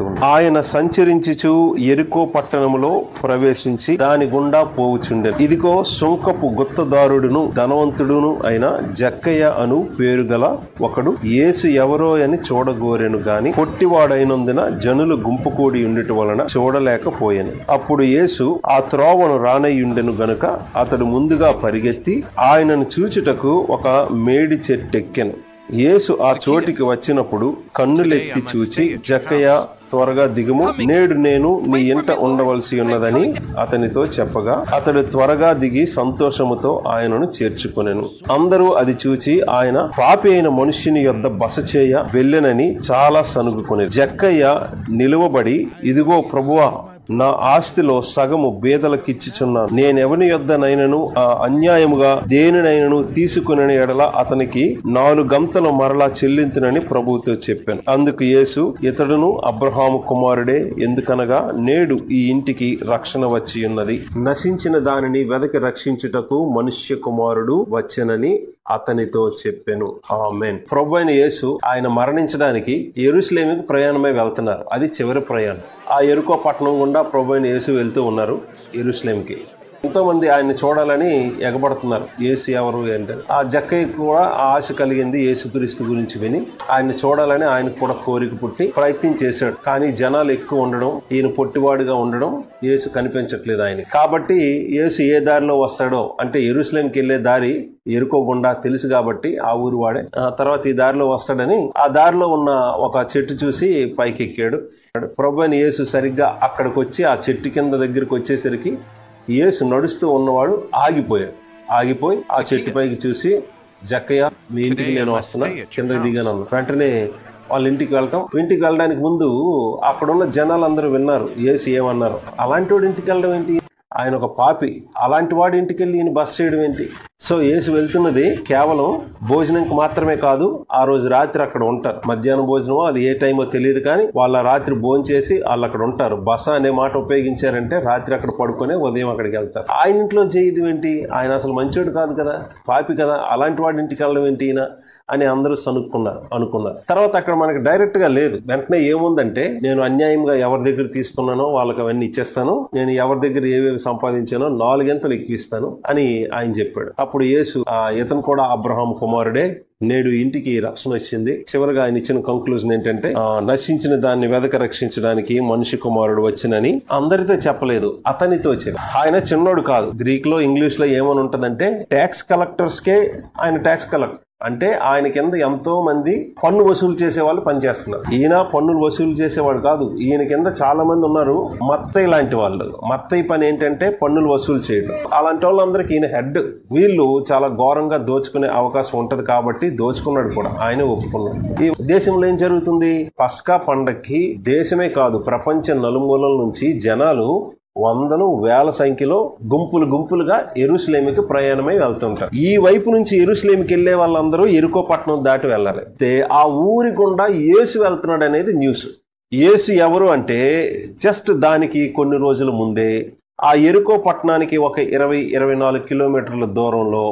ఉంది. ఆయన సంచరించుచు యెరికో పట్టణములో ప్రవేశించి దాని గుండా పోవుచుండెను. ఇదిగో సుంకపు గుత్తదారుడును ధనవంతుడును అయిన జక్కయ్య అను పేరు గల ఒకడు యేసు ఎవరో అని చూడగోరెను గాని పొట్టివాడైనందున జనులు గుంపు కూడి ఉండుట వలన చూడలేకపోయాను. అప్పుడు యేసు ఆ త్రోవను రానయ్యుండెను గనుక అతడు ముందుగా పరిగెత్తి ఆయనను చూచుటకు ఒక మేడి చెట్టెక్కెను. యేసు ఆ చోటికి వచ్చినప్పుడు కన్నులెత్తి చూచి, జక్కయ్య త్వరగా దిగుము, నేడు నేను నీ ఇంట ఉండవలసి ఉన్నదని అతనితో చెప్పగా అతడు త్వరగా దిగి సంతోషముతో ఆయనను చేర్చుకొనెను. అందరూ అది చూచి ఆయన పాపి అయిన మనుష్యుని యొద్ద బస చేయ వెళ్ళెనని చాలా సనుగుకొనెను. జక్కయ్య నిలువబడి, ఇదిగో ప్రభువా, నా ఆస్తిలో సగము బేదలకిచ్చుచున్నాను. నేనెవని యొద్దనైనను అన్యాయముగా దేనినైనను తీసుకుని ఎడల అతనికి 4 గంతలు మరలా చెల్లింతునని ప్రభువుతో చెప్పాను. అందుకు యేసు, ఇతడును అబ్రహాము కుమారుడే, ఎందుకనగా నేడు ఈ ఇంటికి రక్షణ వచ్చి ఉన్నది. నశించిన దానిని వెదకి రక్షించుటకు మనుష్య కుమారుడు వచ్చెనని అతనితో చెప్పెను. ఆమేన్. ప్రభు అయిన యేసు ఆయన మరణించడానికి యెరూషలేముకి ప్రయాణమై వెళ్తున్నారు. అది చివరి ప్రయాణం. ఆ యెరికో పట్టణం గుండా ప్రభు అయిన యేసు వెళ్తూ ఉన్నారు యెరూషలేముకి. ఎంతో మంది ఆయన్ని చూడాలని ఎగబడుతున్నారు. యేసు ఎవరు అంటే ఆ జక్కయ్యకు కూడా ఆశ కలిగింది. యేసుక్రీస్తు గురించి విని ఆయన్ని చూడాలని ఆయనకు కూడా కోరిక పుట్టి ప్రయత్నం చేశాడు. కానీ జనాలు ఎక్కువ ఉండడం, ఈయన పొట్టివాడుగా ఉండడం యేసు కనిపించట్లేదు ఆయన. కాబట్టి యేసు ఏ దారిలో వస్తాడో, అంటే యెరూషలేంకి వెళ్లే దారి యెరికో గుండా తెలుసు కాబట్టి ఆ ఊరు వాడే, తర్వాత ఈ దారిలో వస్తాడని ఆ దారిలో ఉన్న ఒక చెట్టు చూసి పైకి ఎక్కాడు. ప్రభు అయిన యేసు సరిగ్గా అక్కడికి వచ్చి ఆ చెట్టు కింద దగ్గరికి వచ్చేసరికి యేసు నడుస్తూ ఉన్నవాడు ఆగిపోయి ఆ చెట్టు పైకి చూసి, జక్కయ్య, మీ ఇంటికి నేను వస్తున్నా, కిందకి దిగాను. వెంటనే వాళ్ళ ఇంటికి వెళ్ళడానికి ముందు అక్కడున్న జనాలందరూ విన్నారు యేసు ఏమన్నారు. అలాంటి వాడి ఇంటికి వెళ్ళడం ఏంటి? ఆయన ఒక పాపి, అలాంటి వాడి ఇంటికి వెళ్ళి ఈయన బస చేయడం ఏంటి? సో యేసు వెళ్తున్నది కేవలం భోజనంకి మాత్రమే కాదు. ఆ రోజు రాత్రి అక్కడ ఉంటారు. మధ్యాహ్నం భోజనమో అది ఏ టైమో తెలియదు, కానీ వాళ్ళ రాత్రి భోజనం చేసి వాళ్ళు అక్కడ ఉంటారు. బస అనే మాట ఉపయోగించారంటే రాత్రి అక్కడ పడుకునే ఉదయం అక్కడికి వెళ్తారు. ఆయన ఇంట్లో చేయడం ఏంటి? ఆయన అసలు మంచోడు కాదు కదా, పాపి కదా, అలాంటి వాడి ఇంటికి వెళ్ళడం ఏంటి ఈయన అని అందరూ అనుకున్నారు. తర్వాత అక్కడ మనకి డైరెక్ట్ గా లేదు. వెంటనే ఏముందంటే, నేను అన్యాయంగా ఎవరి దగ్గర తీసుకున్నానో వాళ్ళకి అవన్నీ ఇచ్చేస్తాను, నేను ఎవరి దగ్గర ఏవేవి సంపాదించానో 4 గంటలు ఎక్కిస్తాను అని ఆయన చెప్పాడు. అప్పుడు యేసు, ఇతను కూడా అబ్రహాము కుమారుడే, నేడు ఇంటికి రక్షణ వచ్చింది. చివరిగా ఆయన ఇచ్చిన కంక్లూజన్ ఏంటంటే, నశించిన దాన్ని వెదక రక్షించడానికి మనిషి కుమారుడు వచ్చినని అందరితో చెప్పలేదు, అతనితో చెప్పాడు. ఆయన చిన్నోడు కాదు. గ్రీక్ లో, ఇంగ్లీష్ లో ఏమని ఉంటదంటే, ట్యాక్స్ కలెక్టర్స్ కే ఆయన ట్యాక్స్ కలెక్టర్. అంటే ఆయన కింద ఎంతో మంది పన్ను వసూలు చేసే వాళ్ళు పనిచేస్తున్నారు. ఈయన పన్నులు వసూలు చేసేవాడు కాదు. ఈయన కింద చాలా మంది ఉన్నారు, మత్తయి లాంటి వాళ్ళు. మత్తయి పని ఏంటంటే పన్నులు వసూలు చేయడం. అలాంటి వాళ్ళందరికీ ఈయన హెడ్. వీళ్ళు చాలా ఘోరంగా దోచుకునే అవకాశం ఉంటది కాబట్టి దోచుకున్నాడు కూడా, ఆయనే ఒప్పుకున్నాడు. ఈ దేశంలో ఏం జరుగుతుంది? పస్కా పండక్కి దేశమే కాదు, ప్రపంచ నలుమూలల నుంచి జనాలు వందలు వేల సంఖ్యలో గుంపులుగా యెరూషలేముకి ప్రయాణమై వెళ్తుంటారు. ఈ వైపు నుంచి యెరూషలేముకి వెళ్లే వాళ్ళందరూ యెరికో పట్టణం దాటి వెళ్ళాలి. ఆ ఊరి గుండా యేసు వెళ్తున్నాడు అనేది న్యూస్. యేసు ఎవరు అంటే, జస్ట్ దానికి కొన్ని రోజుల ముందే ఆ యెరికో పట్టణానికి ఒక 20-24 కిలోమీటర్ల దూరంలో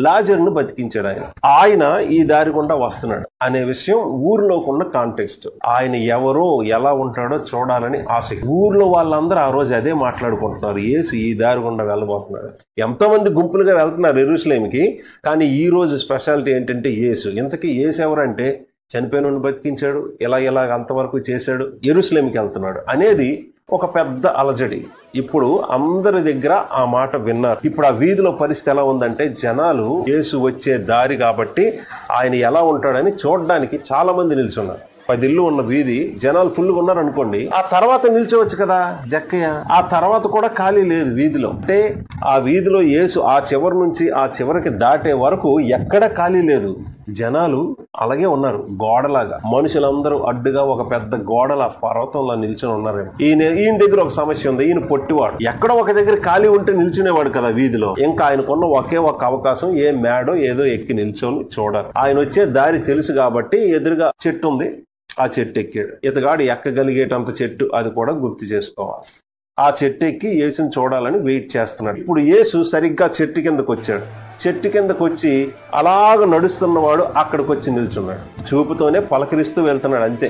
లాజరును బతికించాడు ఆయన ఈ దారి గుండా వస్తున్నాడు అనే విషయం ఊర్లోకి ఉన్న కాంటెక్స్ట్. ఆయన ఎవరో ఎలా ఉంటాడో చూడాలని ఆశ. ఊర్లో వాళ్ళందరూ ఆ రోజు అదే మాట్లాడుకుంటున్నారు, యేసు ఈ దారి గుండా వెళ్ళబోతున్నాడు. ఎంతో మంది గుంపులుగా వెళ్తున్నారు యెరూషలేముకి, కానీ ఈ రోజు స్పెషాలిటీ ఏంటంటే యేసు. ఇంతకీ యేసు ఎవరంటే, చనిపోయిన బతికించాడు, ఇలా అంతవరకు చేశాడు, యెరూషలేముకి వెళ్తున్నాడు అనేది ఒక పెద్ద అలజడి. ఇప్పుడు అందరి దగ్గర ఆ మాట విన్నారు. ఇప్పుడు ఆ వీధిలో పరిస్థితి ఎలా ఉందంటే, జనాలు యేసు వచ్చే దారి కాబట్టి ఆయన ఎలా ఉంటాడని చూడడానికి చాలా మంది నిల్చున్నారు. 10 ఇళ్ళు ఉన్న వీధి, జనాలు ఫుల్గా ఉన్నారు అనుకోండి. ఆ తర్వాత నిల్చోవచ్చు కదా జక్కయ్య. ఆ తర్వాత కూడా ఖాళీ లేదు వీధిలో. అంటే ఆ వీధిలో యేసు ఆ చివరి నుంచి ఆ చివరికి దాటే వరకు ఎక్కడ ఖాళీ లేదు. జనాలు అలాగే ఉన్నారు, గోడలాగా. మనుషులందరూ అడ్డుగా ఒక పెద్ద గోడల పర్వతంలో నిల్చొని ఉన్నారు. ఈయన దగ్గర ఒక సమస్య ఉంది. ఈయన పొట్టివాడు, ఎక్కడో ఒక దగ్గర ఖాళీ ఉంటే నిల్చునేవాడు కదా వీధిలో. ఇంకా ఆయనకున్న ఒకే ఒక అవకాశం, ఏ మేడో ఏదో ఎక్కి నిల్చొని చూడాలి. ఆయన వచ్చే దారి తెలుసు కాబట్టి ఎదురుగా చెట్టు ఉంది, ఆ చెట్టు ఎక్కాడు. ఇతగాడు ఎక్కగలిగేటంత చెట్టు అది కూడా గుర్తు చేసుకోవాలి. ఆ చెట్టు ఎక్కి యేసుని చూడాలని వెయిట్ చేస్తున్నాడు. ఇప్పుడు యేసు సరిగ్గా చెట్టు కిందకు వచ్చాడు. చెట్టు కిందకు వచ్చి అలాగ నడుస్తున్నవాడు అక్కడికి వచ్చి నిల్చున్నాడు. చూపుతోనే పలకరిస్తూ వెళ్తున్నాడు అంతే.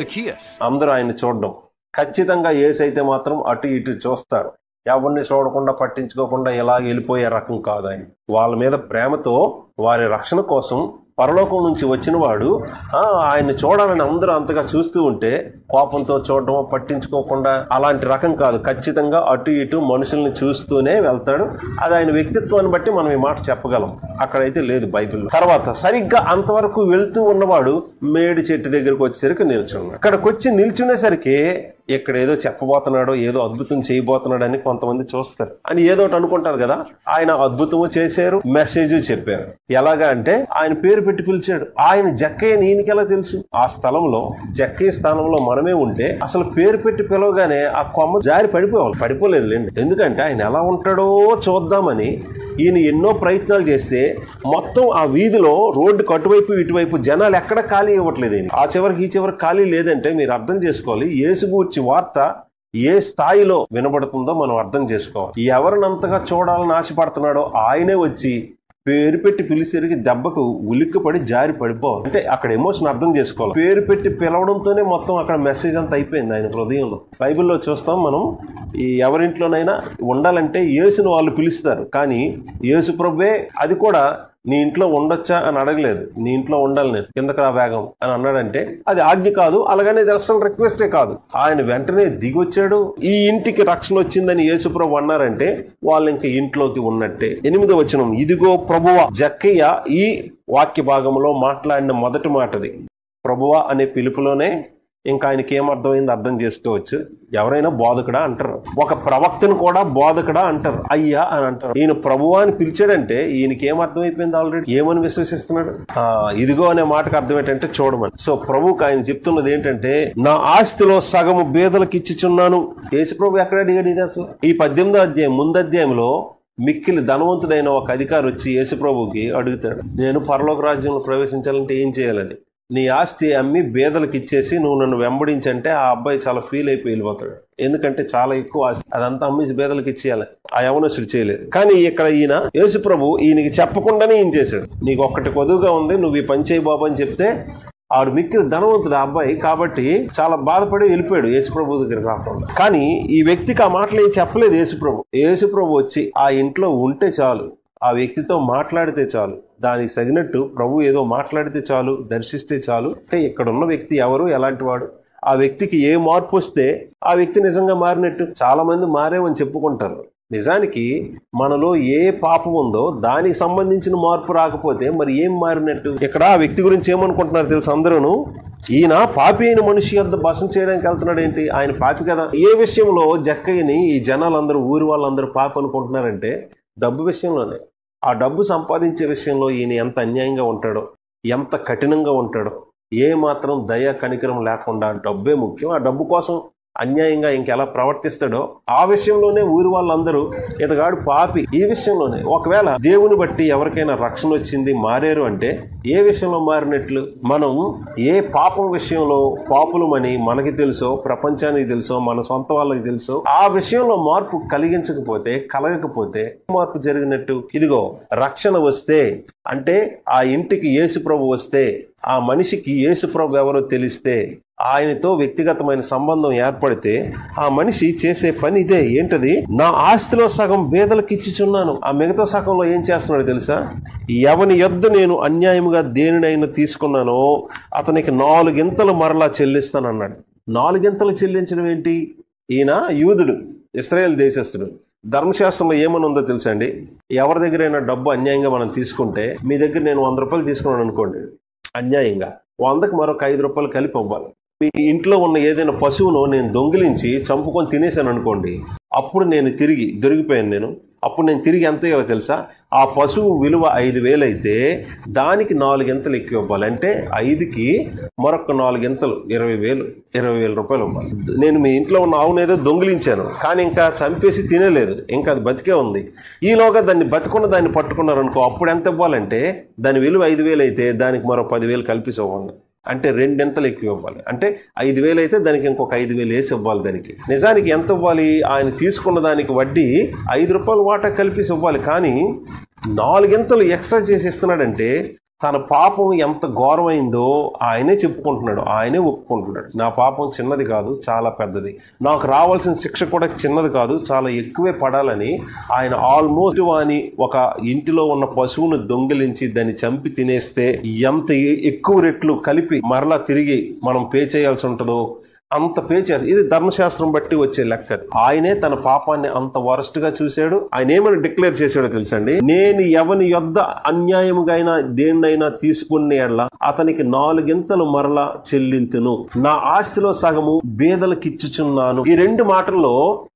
అందరూ ఆయన చూడడం. ఖచ్చితంగా యేసైతే మాత్రం అటు ఇటు చూస్తాడు. ఎవరిని చూడకుండా పట్టించుకోకుండా ఇలా వెళ్ళిపోయే రకం కాదు ఆయన. వాళ్ళ మీద ప్రేమతో వారి రక్షణ కోసం పరలోకం నుంచి వచ్చిన వాడు ఆయన్ని చూడాలని అందరూ అంతగా చూస్తూ ఉంటే కోపంతో చూడటం, పట్టించుకోకుండా అలాంటి రకం కాదు. ఖచ్చితంగా అటు ఇటు మనుషుల్ని చూస్తూనే వెళ్తాడు. అది ఆయన వ్యక్తిత్వాన్ని బట్టి మనం ఈ మాట చెప్పగలం. అక్కడైతే లేదు బైబిల్లో. తర్వాత సరిగ్గా అంతవరకు వెళ్తూ ఉన్నవాడు మేడి చెట్టు దగ్గరకు వచ్చేసరికి నిల్చున్నాడు. అక్కడికి వచ్చి నిల్చునేసరికి ఇక్కడ ఏదో చెప్పబోతున్నాడో, ఏదో అద్భుతం చేయబోతున్నాడు అని కొంతమంది చూస్తారు. అని ఏదో ఒకటి అనుకుంటారు కదా. ఆయన అద్భుతము చేశారు, మెసేజ్ చెప్పారు. ఎలాగా అంటే ఆయన పేరు పెట్టి పిలిచాడు. ఆయన జక్కయ్య ఈయనకెలా తెలుసు? ఆ స్థలంలో, జక్కయ్య స్థానంలో మనమే ఉంటే అసలు పేరు పెట్టి పిలవగానే ఆ కొమ్మ జారి పడిపోవాలి. పడిపోలేదులేండి. ఎందుకంటే ఆయన ఎలా ఉంటాడో చూద్దామని ఈయన ఎన్నో ప్రయత్నాలు చేస్తే మొత్తం ఆ వీధిలో రోడ్డు అటువైపు ఇటువైపు జనాలు ఎక్కడ ఖాళీ ఇవ్వట్లేదు. ఆ చివరికి ఈ చివరికి ఖాళీ లేదంటే మీరు అర్థం చేసుకోవాలి యేసు గూర్చి వార్త ఏ స్థాయిలో వినబడుతుందో మనం అర్థం చేసుకోవాలి. ఎవరినంతగా చూడాలని ఆశపడుతున్నాడో ఆయనే వచ్చి పేరు పెట్టి పిలిచేరికి దెబ్బకు ఉలిక్కిపడి జారి పడిపోవాలి. అంటే అక్కడ ఎమోషన్ అర్థం చేసుకోవాలి. పేరు పెట్టి పిలవడంతోనే మొత్తం అక్కడ మెసేజ్ అంతా అయిపోయింది ఆయన హృదయంలో. బైబిల్లో చూస్తాం మనం, ఈ ఎవరింట్లోనైనా ఉండాలంటే యేసును వాళ్ళు పిలుస్తారు, కానీ యేసు ప్రభువే అది కూడా నీ ఇంట్లో ఉండొచ్చా అని అడగలేదు. నీ ఇంట్లో ఉండాలి, నేను కిందకు రా వేగం అని అన్నాడంటే అది ఆజ్ఞ కాదు, అలాగనే అసలు రిక్వెస్టే కాదు. ఆయన వెంటనే దిగొచ్చాడు. ఈ ఇంటికి రక్షణ వచ్చిందని యేసుప్రభు అన్నారంటే వాళ్ళు ఇంకా ఇంట్లోకి ఉన్నట్టే. 8వ వచనం, ఇదిగో ప్రభువా. జక్కయ్య ఈ వాక్య భాగంలో మాట్లాడిన మొదటి మాటది. ప్రభువా అనే పిలుపులోనే ఇంకా ఆయనకి ఏమర్థమైంది అర్థం చేసుకోవచ్చు. ఎవరైనా బోధకుడా అంటారు, ఒక ప్రవక్తను కూడా బోధకుడా అంటారు, అయ్యా అని అంటారు. ఈయన ప్రభువా అని పిలిచాడంటే ఈయనకి ఏమర్థమైపోయింది? ఆల్రెడీ ఏమని విశ్వసిస్తున్నాడు? ఇదిగో అనే మాటకు అర్థం ఏంటంటే చూడమని. సో ప్రభువుకి ఆయన చెప్తున్నది ఏంటంటే, నా ఆస్తిలో సగము బేదలకు ఇచ్చిచున్నాను. యేసు ప్రభు ఎక్కడ అడిగాడు ఇది అసలు? ఈ 18వ అధ్యాయం ముందు అధ్యాయంలో మిక్కిలి ధనవంతుడైన ఒక అధికారి వచ్చి యేసు ప్రభువుకి అడుగుతాడు, నేను పరలోక రాజ్యంలో ప్రవేశించాలంటే ఏం చేయాలని? నీ ఆస్తి అమ్మి బేదలకు ఇచ్చేసి నువ్వు నన్ను వెంబడించంటే ఆ అబ్బాయి చాలా ఫీల్ అయిపోయి వెళ్ళిపోతాడు. ఎందుకంటే చాలా ఎక్కువ ఆస్తి, అదంతా అమ్మేసి బేదలకు ఇచ్చేయాలి. ఆ యవనస్తుడు చేయలేదు. కానీ ఇక్కడ ఈయన యేసు ప్రభు ఈయనకి చెప్పకుండానే ఈయన చేశాడు. నీకు ఒక్కటి కొదువుగా ఉంది, నువ్వు ఈ పని చేయి బాబు అని చెప్తే ఆడు మిక్కిలి ధనవంతుడు ఆ అబ్బాయి కాబట్టి చాలా బాధపడి వెళ్ళిపోయాడు యేసుప్రభు దగ్గరికి రాకుండా. కానీ ఈ వ్యక్తికి ఆ మాటలు ఏం చెప్పలేదు యేసుప్రభు. యేసుప్రభు వచ్చి ఆ ఇంట్లో ఉంటే చాలు, ఆ వ్యక్తితో మాట్లాడితే చాలు, దానికి తగినట్టు ప్రభు ఏదో మాట్లాడితే చాలు, దర్శిస్తే చాలు. అంటే ఇక్కడ ఉన్న వ్యక్తి ఎవరు, ఎలాంటి వాడు, ఆ వ్యక్తికి ఏ మార్పు వస్తే ఆ వ్యక్తి నిజంగా మారినట్టు. చాలా మంది మారేమని చెప్పుకుంటారు. నిజానికి మనలో ఏ పాపం ఉందో దానికి సంబంధించిన మార్పు రాకపోతే మరి ఏం మారినట్టు? ఇక్కడ ఆ వ్యక్తి గురించి ఏమనుకుంటున్నారు తెలుసు అందరూ? ఈయన పాపి అయిన మనిషి యొద్ద బసం చేయడానికి వెళ్తున్నాడు ఏంటి? ఆయన పాపి కదా. ఏ విషయంలో జక్కయ్యని ఈ జనాలందరూ, ఊరి వాళ్ళందరూ పాపి అనుకుంటున్నారంటే డబ్బు విషయంలోనే. ఆ డబ్బు సంపాదించే విషయంలో ఈయన ఎంత అన్యాయంగా ఉంటాడో, ఎంత కఠినంగా ఉంటాడో, ఏ మాత్రం దయ కనికరం లేకుండా డబ్బే ముఖ్యం, ఆ డబ్బు కోసం అన్యాయంగా ఇంకెలా ప్రవర్తిస్తాడో ఆ విషయంలోనే ఊరి వాళ్ళందరూ ఇతగాడు పాపి. ఈ విషయంలోనే ఒకవేళ దేవుని బట్టి ఎవరికైనా రక్షణ వచ్చింది, మారారు అంటే ఏ విషయంలో మారినట్లు? మనం ఏ పాపం విషయంలో పాపులమని మనకి తెలుసో, ప్రపంచానికి తెలుసో, మన సొంత వాళ్ళకి తెలుసో, ఆ విషయంలో మార్పు కలగకపోతే మార్పు జరిగినట్టు. ఇదిగో రక్షణ వస్తే అంటే ఆ ఇంటికి యేసు ప్రభు వస్తే, ఆ మనిషికి యేసు ప్రభు ఎవరో తెలిస్తే, ఆయనతో వ్యక్తిగతమైన సంబంధం ఏర్పడితే ఆ మనిషి చేసే పని ఇదే. ఏంటది? నా ఆస్తిలో సగం బేదలకు ఇచ్చిచున్నాను. ఆ మిగతా సగంలో ఏం చేస్తున్నాడు తెలుసా? ఎవని యొద్ద నేను అన్యాయముగా దేనినైనా తీసుకున్నానో అతనికి 4 గింతలు మరలా చెల్లిస్తానన్నాడు. 4 గింతలు చెల్లించడం ఏంటి? ఈయన యూదుడు, ఇశ్రాయేల్ దేశస్థుడు. ధర్మశాస్త్రంలో ఏమని ఉందో తెలుసా అండి? ఎవరి దగ్గరైనా డబ్బు అన్యాయంగా మనం తీసుకుంటే, మీ దగ్గర నేను 100 రూపాయలు తీసుకున్నాను అనుకోండి, అన్యాయంగా 100కి మరొక 5 రూపాయలు కలిపి ఇవ్వాలి. మీ ఇంట్లో ఉన్న ఏదైనా పశువును నేను దొంగిలించి చంపుకొని తినేసాను అనుకోండి, అప్పుడు నేను దొరికిపోయాను. అప్పుడు నేను తిరిగి ఎంత ఇవ్వాలి తెలుసా? ఆ పశువు విలువ 5,000 అయితే దానికి 4 గింతలు ఎక్కువ ఇవ్వాలి. అంటే 5కి మరొక 4 గింతలు 20,000 రూపాయలు ఇవ్వాలి. నేను మీ ఇంట్లో ఉన్న ఆవును ఏదో దొంగిలించాను, కానీ ఇంకా చంపేసి తినేలేదు, ఇంకా అది బతికే ఉంది. ఈలోగా దాన్ని దాన్ని పట్టుకున్నారనుకో, అప్పుడు ఎంత ఇవ్వాలంటే దాని విలువ 5,000 అయితే దానికి మరో 10,000 కలిపి ఇవ్వాలి. అంటే 2 గింతలు ఎక్కువ ఇవ్వాలి. అంటే 5,000 అయితే దానికి ఇంకొక 5,000 వేసి ఇవ్వాలి. దానికి నిజానికి ఎంత ఇవ్వాలి? ఆయన తీసుకున్న దానికి వడ్డీ 5 రూపాయలు వాటా కలిపి ఇవ్వాలి. కానీ 4 గింతలు ఎక్స్ట్రా చేసి ఇస్తున్నాడంటే తన పాపం ఎంత ఘోరమైందో ఆయనే చెప్పుకుంటున్నాడు, ఆయనే ఒప్పుకుంటున్నాడు. నా పాపం చిన్నది కాదు, చాలా పెద్దది. నాకు రావాల్సిన శిక్ష కూడా చిన్నది కాదు, చాలా ఎక్కువే పడాలని ఆయన ఆల్మోస్ట్ వాని ఒక ఇంటిలో ఉన్న పశువును దొంగిలించి దాన్ని చంపి తినేస్తే ఎంత ఎక్కువ రెట్లు కలిపి మరలా తిరిగి మనం పే చేయాల్సి ఉంటుందో అంత పే చేస్తారు. ఇది ధర్మశాస్త్రం బట్టి వచ్చే లెక్క. ఆయనే తన పాపాన్ని అంత వరస్ట్ గా చూశాడు. ఆయన ఏమని డిక్లేర్ చేశాడో తెలుసండి, నేను ఎవని యొద్ద అన్యాయముగా అయినా దేన్నైనా తీసుకునే ఎడల అతనికి 4 గింతలు మరలా చెల్లింతును, నా ఆస్తిలో సగము బేదలకిచ్చుచున్నాను. ఈ 2 మాటల్లో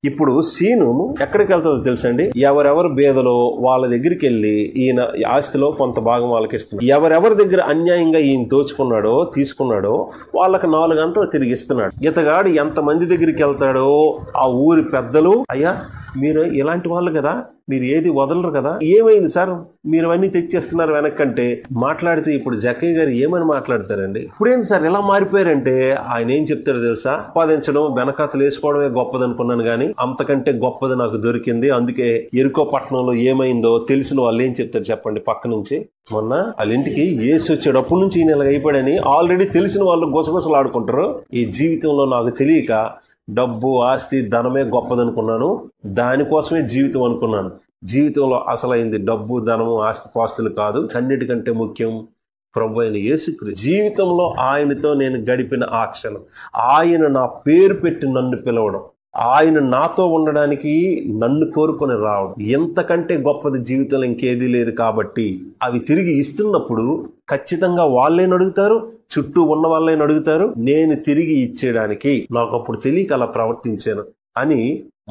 ఇప్పుడు సీను ఎక్కడికి వెళ్తుందో తెలుసండి, ఎవరెవరు బేదలో వాళ్ళ దగ్గరికి వెళ్ళి ఈయన ఆస్తిలో కొంత భాగం వాళ్ళకి ఇస్తున్నాడు. ఎవరెవరి దగ్గర అన్యాయంగా ఈయన దోచుకున్నాడో తీసుకున్నాడో వాళ్ళకి 4 గంటలు తిరిగి ఇస్తున్నాడు. ఇతగాడు ఎంతమంది దగ్గరికి వెళ్తాడో ఆ ఊరి పెద్దలు, అయ్యా మీరు ఇలాంటి వాళ్ళు కదా, మీరు ఏది వదలరు కదా, ఏమైంది సార్ మీరు అవన్నీ తెచ్చేస్తున్నారు వెనక్కంటే మాట్లాడితే ఇప్పుడు జక్కయ్య గారు ఏమని మాట్లాడతారండి, ఇప్పుడేంది సార్ ఇలా మారిపోయారంటే ఆయన ఏం చెప్తారో తెలుసా, సంపాదించడం వెనకాతలు వేసుకోవడమే గొప్పది అనుకున్నాను కానీ అంతకంటే గొప్పది నాకు దొరికింది, అందుకే ఎరుకో పట్టణంలో ఏమైందో తెలిసిన వాళ్ళు ఏం చెప్తారు చెప్పండి. పక్క నుంచి మొన్న వాళ్ళ ఇంటికి యేసు వచ్చాడు, అప్పటి నుంచి ఈయన ఇలా అయిపోయాడని ఆల్రెడీ తెలిసిన వాళ్ళు గుసగుసలు ఆడుకుంటారు. ఈ జీవితంలో నాకు తెలియక డబ్బు ఆస్తి ధనమే గొప్పదనుకున్నాను, దానికోసమే జీవితం అనుకున్నాను. జీవితంలో అసలైంది డబ్బు ధనము ఆస్తి పాస్తులు కాదు, అన్నిటికంటే ముఖ్యం ప్రభు అయిన యేసుక్రీస్తు. జీవితంలో ఆయనతో నేను గడిపిన ఆ క్షణం, ఆయన నా పేరు పెట్టి నన్ను పిలవడం, ఆయన నాతో ఉండడానికి నన్ను కోరుకొని రావడం, ఎంతకంటే గొప్పది జీవితంలో ఇంకేదీ లేదు. కాబట్టి అవి తిరిగి ఇస్తున్నప్పుడు ఖచ్చితంగా వాళ్ళేని అడుగుతారు, చుట్టూ ఉన్న వాళ్ళని అడుగుతారు, నేను తిరిగి ఇచ్చేయడానికి నాకు అప్పుడు తెలియక అలా ప్రవర్తించాను అని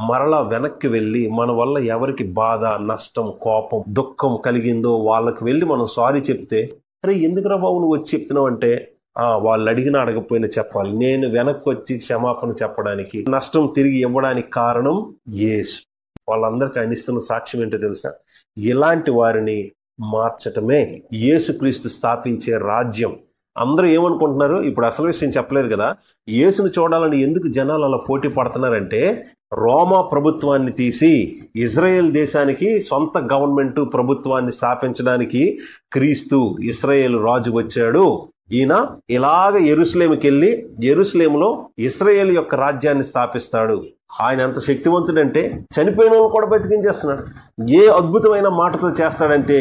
మరలా వెనక్కి వెళ్ళి మన వల్ల ఎవరికి బాధ నష్టం కోపం దుఃఖం కలిగిందో వాళ్ళకి వెళ్ళి మనం సారీ చెప్తే, అరే ఎందుకురా బాబు నువ్వు వచ్చి చెప్తున్నావు అంటే, వాళ్ళు అడిగినా అడగపోయినా చెప్పాలి. నేను వెనక్కి వచ్చి క్షమాపణ చెప్పడానికి నష్టం తిరిగి ఇవ్వడానికి కారణం యేసు. వాళ్ళందరికీ ఆయన ఇస్తున్న సాక్ష్యం ఏంటో తెలుసా, ఇలాంటి వారిని మార్చటమే యేసుక్రీస్తు స్థాపించే రాజ్యం. అందరూ ఏమనుకుంటున్నారు, ఇప్పుడు అసలు విషయం చెప్పలేదు కదా, యేసును చూడాలని ఎందుకు జనాలు అలా పోటీ పడుతున్నారంటే, రోమా ప్రభుత్వాన్ని తీసి ఇజ్రాయెల్ దేశానికి సొంత గవర్నమెంట్ ప్రభుత్వాన్ని స్థాపించడానికి క్రీస్తు ఇశ్రాయేలు రాజు వచ్చాడు. ఈయన ఇలాగ యెరూషలేముకి వెళ్ళి యెరూషలేములో ఇశ్రాయేలు యొక్క రాజ్యాన్ని స్థాపిస్తాడు. ఆయన ఎంత శక్తివంతుడంటే చనిపోయిన వాళ్ళు కూడా బతికించేస్తున్నాడు. ఏ అద్భుతమైన మాటతో చేస్తాడంటే,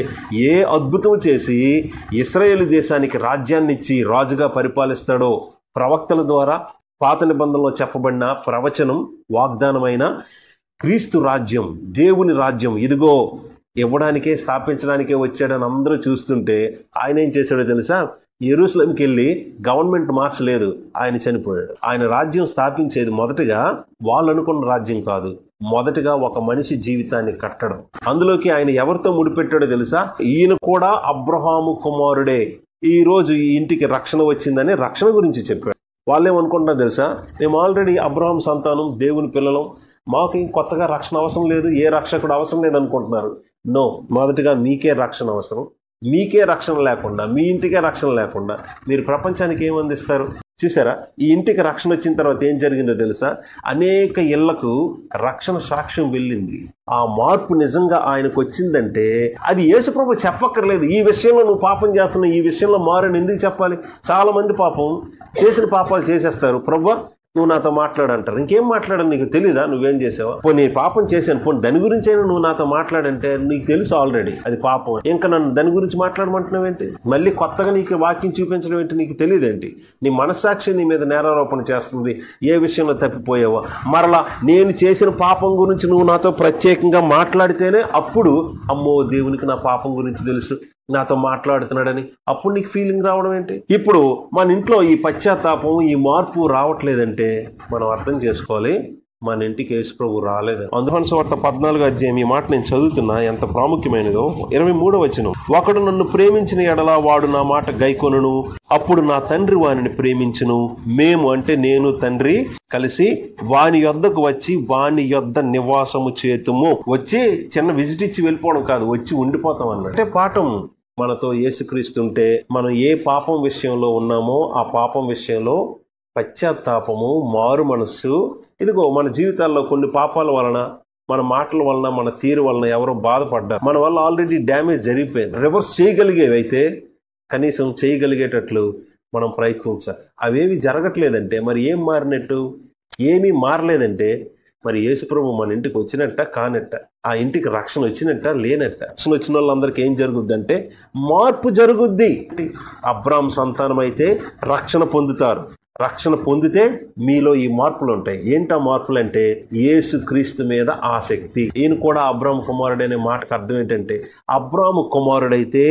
ఏ అద్భుతం చేసి ఇశ్రాయేలు దేశానికి రాజ్యాన్ని ఇచ్చి రాజుగా పరిపాలిస్తాడో, ప్రవక్తల ద్వారా పాత నిబంధనలో చెప్పబడిన ప్రవచనం వాగ్దానమైన క్రీస్తు రాజ్యం, దేవుని రాజ్యం ఇదిగో ఇవ్వడానికే స్థాపించడానికే వచ్చాడని అందరూ చూస్తుంటే ఆయన ఏం చేశాడో తెలుసా, యెరూషలేంకి వెళ్ళి గవర్నమెంట్ మార్చలేదు, ఆయన చనిపోయాడు. ఆయన రాజ్యం స్థాపించేది మొదటగా వాళ్ళు అనుకున్న రాజ్యం కాదు, మొదటగా ఒక మనిషి జీవితాన్ని కట్టడం. అందులోకి ఆయన ఎవరితో ముడిపెట్టాడో తెలుసా, ఈయన కూడా అబ్రహాము కుమారుడే, ఈ రోజు ఈ ఇంటికి రక్షణ వచ్చిందని రక్షణ గురించి చెప్పాడు. వాళ్ళేమనుకుంటున్నారు తెలుసా, మేము ఆల్రెడీ అబ్రహాం సంతానం దేవుని పిల్లలం, మాకు కొత్తగా రక్షణ అవసరం లేదు, ఏ రక్షకుడు అవసరం లేదు అనుకుంటున్నారు. నో, మొదటిగా మీకే రక్షణ అవసరం. మీకే రక్షణ లేకుండా, మీ ఇంటికే రక్షణ లేకుండా మీరు ప్రపంచానికి ఏం అందిస్తారు? చూసారా, ఈ ఇంటికి రక్షణ వచ్చిన తర్వాత ఏం జరిగిందో తెలుసా, అనేక ఇళ్లకు రక్షణ సాక్ష్యం వెళ్ళింది. ఆ మార్పు నిజంగా ఆయనకు వచ్చిందంటే అది యేసుప్రభు చెప్పక్కర్లేదు. ఈ విషయంలో నువ్వు పాపం చేస్తున్నావు, ఈ విషయంలో మారని ఎందుకు చెప్పాలి? చాలా మంది పాపం చేసిన పాపాలు చేసేస్తారు, ప్రభువా నువ్వు నాతో మాట్లాడంటారు. ఇంకేం మాట్లాడని నీకు తెలీదా, నువ్వేం చేసావా? పోనీ పాపం చేశాను, పోనీ దాని గురించి అయినా నువ్వు నాతో మాట్లాడంటే నీకు తెలుసు ఆల్రెడీ అది పాపం, ఇంకా నన్ను దాని గురించి మాట్లాడమంటున్నావు ఏంటి? మళ్ళీ కొత్తగా నీకు వాక్యం చూపించడం ఏంటి? నీకు తెలియదేంటి? నీ మనస్సాక్షి నీ మీద నేరారోపణ చేస్తుంది, ఏ విషయంలో తప్పిపోయావో. మరలా నేను చేసిన పాపం గురించి నువ్వు నాతో ప్రత్యేకంగా మాట్లాడితేనే అప్పుడు అమ్మో దేవునికి నా పాపం గురించి తెలుసు, నాతో మాట్లాడుతున్నాడని అప్పుడు నీకు ఫీలింగ్ రావడం ఏంటి? ఇప్పుడు మన ఇంట్లో ఈ పశ్చాత్తాపం ఈ మార్పు రావట్లేదంటే మనం అర్థం చేసుకోవాలి, మన ఇంటికి యేసుప్రభు రాలేదు. అందుకని సువార్త 14వ అధ్యాయం ఈ మాట నేను చదువుతున్నా, ఎంత ప్రాముఖ్యమైనదో. 23వ వచనం, ఒకడు నన్ను ప్రేమించిన ఎడల వాడు నా మాట గైకొనును, అప్పుడు నా తండ్రి వానిని ప్రేమించును, మేము అంటే నేను తండ్రి కలిసి వాని యొద్దకు వచ్చి వాని యొద్ద నివాసము చేతుము. వచ్చి చిన్న విజిట్ ఇచ్చి వెళ్ళిపోవడం కాదు, వచ్చి ఉండిపోతాం అన్నట్టే పాఠం. మనతో యేసుక్రీస్తుంటే మనం ఏ పాపం విషయంలో ఉన్నామో ఆ పాపం విషయంలో పశ్చాత్తాపము మారు మనస్సు. ఇదిగో మన జీవితాల్లో కొన్ని పాపాల వలన మన మాటల వలన మన తీరు వలన ఎవరో బాధపడ్డారు, మన వల్ల ఆల్రెడీ డ్యామేజ్ జరిగిపోయింది. రివర్స్ చేయగలిగేవి అయితే కనీసం చేయగలిగేటట్లు మనం ప్రయత్నించాలి. అవేవి జరగట్లేదంటే మరి ఏం మారినట్టు? ఏమీ మారలేదంటే మరి యేసుప్రభు మన ఇంటికి వచ్చినట్ట కానట్ట, ఆ ఇంటికి రక్షణ వచ్చినట్ట లేనట్ట. రక్షణ వచ్చిన వాళ్ళందరికీ ఏం జరుగుద్దంటే మార్పు జరుగుద్ది. అబ్రాహాము సంతానం అయితే రక్షణ పొందుతారు. రక్షణ పొందితే మీలో ఈ మార్పులు ఉంటాయి. ఏంటా మార్పులు అంటే యేసు క్రీస్తు మీద ఆసక్తి. ఈయన కూడా అబ్రాహాము కుమారుడు అనే మాటకు అర్థం ఏంటంటే అబ్రాహాము కుమారుడైతే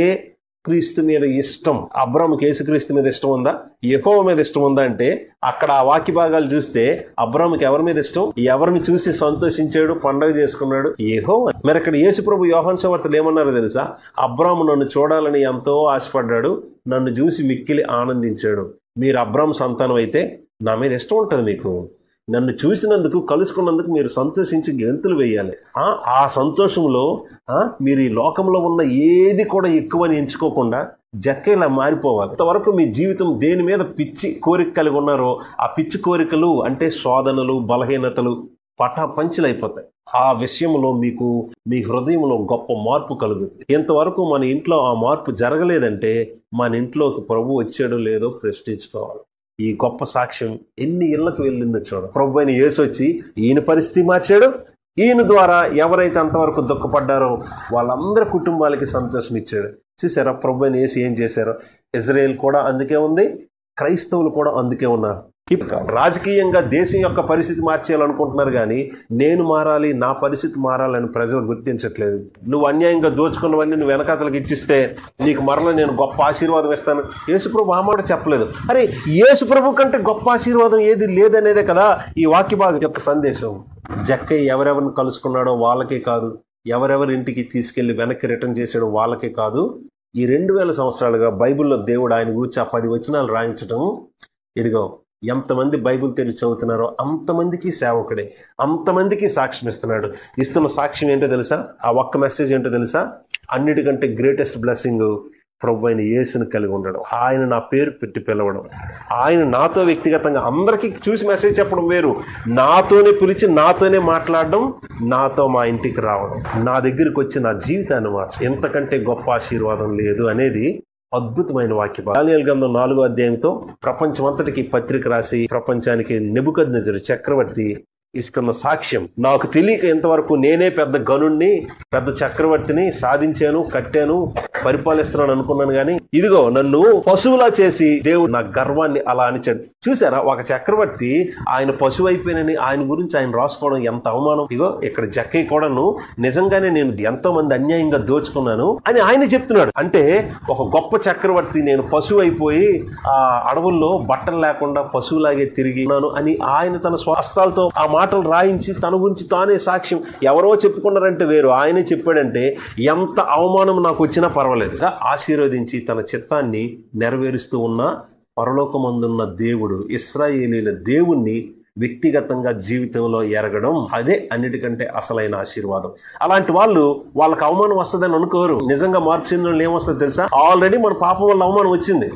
క్రీస్తు మీద ఇష్టం. అబ్రాహాముకి యేసుక్రీస్తు మీద ఇష్టం ఉందా? యెహోవా మీద ఇష్టం ఉందా అంటే అక్కడ ఆ వాక్య భాగాలు చూస్తే అబ్రాహాముకి ఎవరి మీద ఇష్టం? ఎవరిని చూసి సంతోషించాడు, పండగ చేసుకున్నాడు? యెహోవా. మరి ఇక్కడ యేసుప్రభు యోహాను సువార్తలో ఏమన్నారో తెలుసా? అబ్రాహాము నన్ను చూడాలని ఎంతో ఆశపడ్డాడు, నన్ను చూసి మిక్కిలి ఆనందించాడు. మీరు అబ్రాహాము సంతానం అయితే నా మీద ఇష్టం ఉంటుంది. మీకు నన్ను చూసినందుకు, కలుసుకున్నందుకు మీరు సంతోషించి గెంతులు వేయాలి. ఆ సంతోషంలో మీరు ఈ లోకంలో ఉన్న ఏది కూడా ఎక్కువని ఎంచుకోకుండా జక్కేలా మారిపోవాలి. ఇంతవరకు మీ జీవితం దేని మీద పిచ్చి కోరిక కలిగి ఉన్నారో ఆ పిచ్చి కోరికలు అంటే శోధనలు, బలహీనతలు పటాపంచలైపోతాయి. ఆ విషయంలో మీకు మీ హృదయంలో గొప్ప మార్పు కలుగుతుంది. ఇంతవరకు మన ఇంట్లో ఆ మార్పు జరగలేదంటే మన ఇంట్లోకి ప్రభు వచ్చాడో లేదో ప్రశ్నించుకోవాలి. ఈ గొప్ప సాక్ష్యం ఎన్ని ఇళ్లకు వెళ్ళిందో చూడ. ప్రభు అయిన యేసు వచ్చి ఈయన పరిస్థితి మార్చాడు. ఈయన ద్వారా ఎవరైతే అంతవరకు దుఃఖపడ్డారో వాళ్ళందరి కుటుంబాలకి సంతోషం ఇచ్చాడు. చూసారా ప్రభు అయిన యేసు ఏం చేశారో? ఇజ్రాయేల్ కూడా అందుకే ఉంది, క్రైస్తవులు కూడా అందుకే ఉన్నారు. రాజకీయంగా దేశం యొక్క పరిస్థితి మార్చేయాలనుకుంటున్నారు కానీ నేను మారాలి, నా పరిస్థితి మారాలని ప్రజలు గుర్తించట్లేదు. నువ్వు అన్యాయంగా దోచుకున్నవన్నీ నువ్వు వెనకాతలకు ఇచ్చిస్తే నీకు మరలా నేను గొప్ప ఆశీర్వాదం ఇస్తాను. యేసుప్రభు ఆ మాట చెప్పలేదు. అరే యేసుప్రభు కంటే గొప్ప ఆశీర్వాదం ఏది లేదనేదే కదా ఈ వాక్య భాగం యొక్క సందేశం. జక్కయ్య ఎవరెవరిని కలుసుకున్నాడో వాళ్ళకే కాదు, ఎవరెవరి ఇంటికి తీసుకెళ్లి వెనక్కి రిటర్న్ చేసాడో వాళ్ళకే కాదు, ఈ 2000 సంవత్సరాలుగా బైబిల్లో దేవుడు ఆయన గురించి ఆ 10 వచనాలు రాయించడం, ఇదిగో ఎంతమంది బైబిల్ తెలిసి చదువుతున్నారో అంతమందికి సేవకుడే, అంతమందికి సాక్ష్యం ఇస్తున్నాడు. ఇస్తున్న సాక్ష్యం ఏంటో తెలుసా? ఆ ఒక్క మెసేజ్ ఏంటో తెలుసా? అన్నిటికంటే గ్రేటెస్ట్ బ్లెస్సింగ్ ప్రభు అయిన యేసుని కలిగి ఉండడం, ఆయన నా పేరు పెట్టి పిలవడం, ఆయన నాతో వ్యక్తిగతంగా అందరికీ చూసి మెసేజ్ చెప్పడం వేరు, నాతోనే పిలిచి నాతోనే మాట్లాడడం, నాతో మా ఇంటికి రావడం, నా దగ్గరికి వచ్చి నా జీవితాన్ని మార్చు. ఎంతకంటే గొప్ప ఆశీర్వాదం లేదు అనేది అద్భుతమైన వాక్యం. దానియేలు గ్రంథం 4వ అధ్యాయంతో ప్రపంచమంతటికి పత్రిక రాసి ప్రపంచానికి నెబుకద్నెజరు చక్రవర్తి ఇస్తున్న సాక్ష్యం. నాకు తెలియక ఇంతవరకు నేనే పెద్ద గనుణ్ణి, పెద్ద చక్రవర్తిని, సాధించాను, కట్టాను, పరిపాలిస్తున్నాను అనుకున్నాను. కానీ ఇదిగో నన్ను పశువులా చేసి దేవుడు నా గర్వాన్ని అలా అనిచాడు. చూసారా, ఒక చక్రవర్తి ఆయన పశువు అయిపోయినని ఆయన గురించి ఆయన రాసుకోవడం ఎంత అవమానం. ఇగో ఇక్కడ జక్కయ్య కూడాను నిజంగానే నేను ఎంతో మంది అన్యాయంగా దోచుకున్నాను అని ఆయన చెప్తున్నాడు. అంటే ఒక గొప్ప చక్రవర్తి నేను పశువు అయిపోయి ఆ అడవుల్లో బట్టలు లేకుండా పశువులాగే తిరిగినాను అని ఆయన తన స్వాస్థాలతో ఆ మాటలు రాయించి తన గురించి తానే సాక్ష్యం. ఎవరో చెప్పుకున్నారంటే వేరు, ఆయనే చెప్పాడంటే ఎంత అవమానం నాకు వచ్చినా పర్వాలేదు, ఆశీర్వదించి తన చిత్తాన్ని నెరవేరుస్తూ ఉన్న పరలోకమందున్న దేవుడు, ఇశ్రాయేలీల దేవుణ్ణి వ్యక్తిగతంగా జీవితంలో ఎరగడం, అదే అన్నిటికంటే అసలైన ఆశీర్వాదం. అలాంటి వాళ్ళు వాళ్ళకి అవమానం వస్తుందని అనుకోరు. నిజంగా మార్పు చెందిన వాళ్ళు ఏమొస్తుంది తెలుసా? ఆల్రెడీ మన పాపం వల్ల అవమానం వచ్చింది.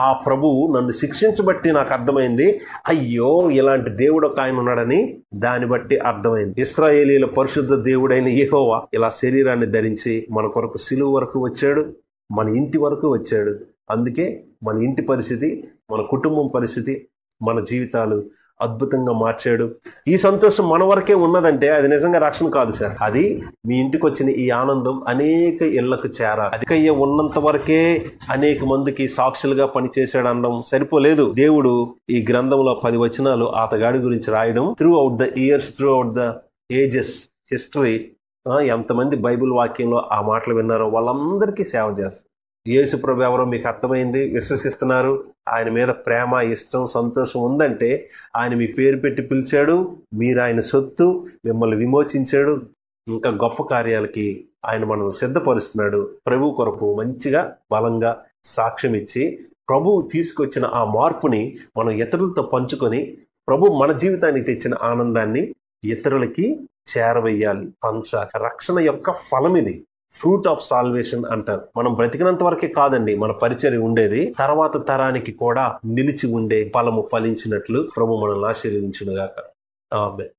ఆ ప్రభువు నన్ను శిక్షించబట్టి నాకు అర్థమైంది, అయ్యో ఇలాంటి దేవుడు ఒక ఆయన ఉన్నాడని దాన్ని బట్టి అర్థమైంది. ఇశ్రాయేలీల పరిశుద్ధ దేవుడైన యెహోవా ఇలా శరీరాన్ని ధరించి మన కొరకు సిలువ వరకు వచ్చాడు, మన ఇంటి వరకు వచ్చాడు. అందుకే మన ఇంటి పరిస్థితి, మన కుటుంబం పరిస్థితి, మన జీవితాలు అద్భుతంగా మార్చాడు. ఈ సంతోషం మన వరకే ఉన్నదంటే అది నిజంగా రక్షణ కాదు సార్. అది మీ ఇంటికి వచ్చిన ఈ ఆనందం అనేక ఇళ్లకు చేరాలి. అధికయ్య ఉన్నంత వరకే అనేక మందికి సాక్షులుగా పనిచేశాడు అనడం సరిపోలేదు. దేవుడు ఈ గ్రంథంలో 10 వచనాలు అతగాడి గురించి రాయడం, through out the years, through out the ages, history, ఎంతమంది బైబిల్ వాక్యంలో ఆ మాటలు విన్నారో వాళ్ళందరికీ సేవ చేస్తారు. యేసు ప్రభు ఎవరో మీకు అర్థమైంది, విశ్వసిస్తున్నారు, ఆయన మీద ప్రేమ, ఇష్టం, సంతోషం ఉందంటే ఆయన మీ పేరు పెట్టి పిలిచాడు, మీరు ఆయన సొత్తు, మిమ్మల్ని విమోచించాడు, ఇంకా గొప్ప కార్యాలకి ఆయన మనం సిద్ధపరుస్తున్నాడు. ప్రభు కొరకు మంచిగా బలంగా సాక్ష్యం ఇచ్చి ప్రభు తీసుకొచ్చిన ఆ మార్పుని మనం ఇతరులతో పంచుకొని ప్రభు మన జీవితానికి తెచ్చిన ఆనందాన్ని ఇతరులకి చేరవేయాలి, పంచాలి. రక్షణ యొక్క ఫలం ఇది, ఫ్రూట్ ఆఫ్ సాల్వేషన్ అంటారు. మనం బ్రతికినంత వరకే కాదండి మన పరిచర్య ఉండేది, తర్వాత తరానికి కూడా నిలిచి ఉండే ఫలము ఫలించినట్లు ప్రభు మనల్ని ఆశీర్వదించును గాక. ఆమేన్.